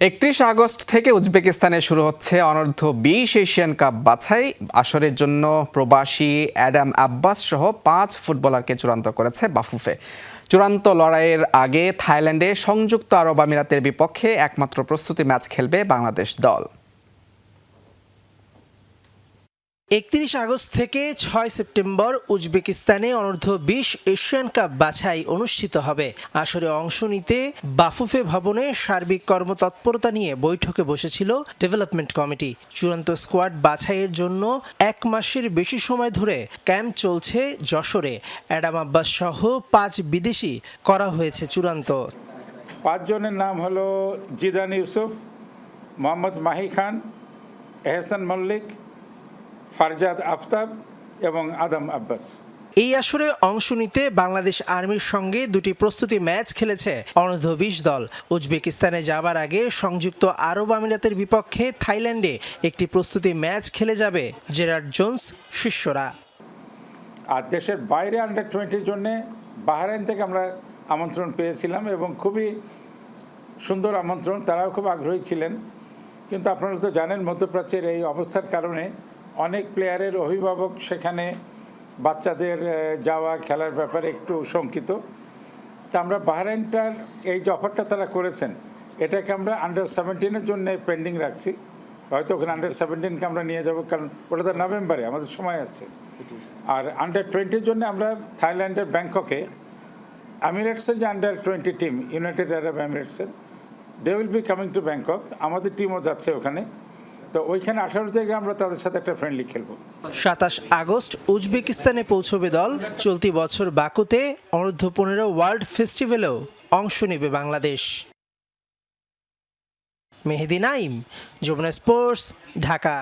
৩১ August থেকে উজবেকিস্তানে শুরু হচ্ছে অনূর্ধ্ব-২০ এশিয়ান কাপ বাছাই আসরের জন্য প্রবাসী অ্যাডাম আব্বাস সহ ৫ ফুটবলারকে চূড়ান্ত করেছে বাফুফে। চূড়ান্ত লড়াইয়ের আগে থাইল্যান্ডে সংযুক্ত আরব আমিরাতের বিপক্ষে একমাত্র প্রস্তুতি ম্যাচ খেলবে বাংলাদেশ দল। ৩১ আগস্ট থেকে ৬ সেপ্টেম্বর উজবেকিস্তানে অনূর্ধ্ব-২০ এশিয়ান কাপ বাছাই অনুষ্ঠিত হবে। আসরে অংশ নিতে বাফুফে ভবনে সার্বিক কর্মতৎপরতা নিয়ে বৈঠকে বসেছিল ডেভেলপমেন্ট কমিটি। চূড়ান্ত স্কোয়াড বাছাইয়ের জন্য ১ মাসের বেশি সময় ধরে ক্যাম্প চলছে যশোরে। অ্যাডাম আব্বাস সহ ৫ বিদেশি করা হয়েছে চূড়ান্ত। ৫ জনের নাম হলো জিদান ইউসুফ, মোহাম্মদ মাহি খান, এহসান মল্লিক, ফারজাদ আফতাব এবং আদম আব্বাস। এই আসরে অংশ নিতে বাংলাদেশ আর্মির সঙ্গে দুটি প্রস্তুতি ম্যাচ খেলেছে অনূর্ধ্ব-২০ দল। উজবেকিস্তানে যাবার আগে সংযুক্ত আরব আমিরাতের বিপক্ষে থাইল্যান্ডে একটি প্রস্তুতি ম্যাচ খেলে যাবে জেরার্ড জোন্স শিষ্যরা। আর দেশের বাইরে আন্ডার-20 জন্য বাহরাইন থেকে আমরা আমন্ত্রণ পেয়েছিলাম এবং খুবই সুন্দর আমন্ত্রণ, তারাও খুব আগ্রহী ছিলেন। কিন্তু আপনারা তো জানেন মধ্যপ্রাচ্যের এই অবস্থার কারণে অনেক প্লেয়ারের অভিভাবক সেখানে বাচ্চাদের যাওয়া খেলার ব্যাপারে একটু শঙ্কিত। তা আমরা বাহরাইনটার এই যে অফারটা তারা করেছেন এটাকে আমরা আন্ডার-17-এর জন্য পেন্ডিং রাখছি। হয়তো ওখানে আন্ডার-17কে আমরা নিয়ে যাব, কারণ ওটা তো নভেম্বরে, আমাদের সময় আছে। আর আন্ডার-20-র জন্য আমরা থাইল্যান্ডের ব্যাংককে আমিরেটসের যে আন্ডার-20 টিম, ইউনাইটেড আরব এমিরেটসের, they will be coming to Bangkok. আমাদের টিমও যাচ্ছে ওখানে। তো ওইখানে 18 থেকে আমরা তাদের সাথে একটা ফ্রেন্ডলি খেলবো। ২৭ আগস্ট উজবেকিস্তানে পৌঁছবে দল। চলতি বছর বাকুতে অনূর্ধ্ব-15 ওয়ার্ল্ড ফেস্টিভ্যালেও অংশ নেবে বাংলাদেশ। মেহেদি নাইম, যমুনা স্পোর্টস, ঢাকা।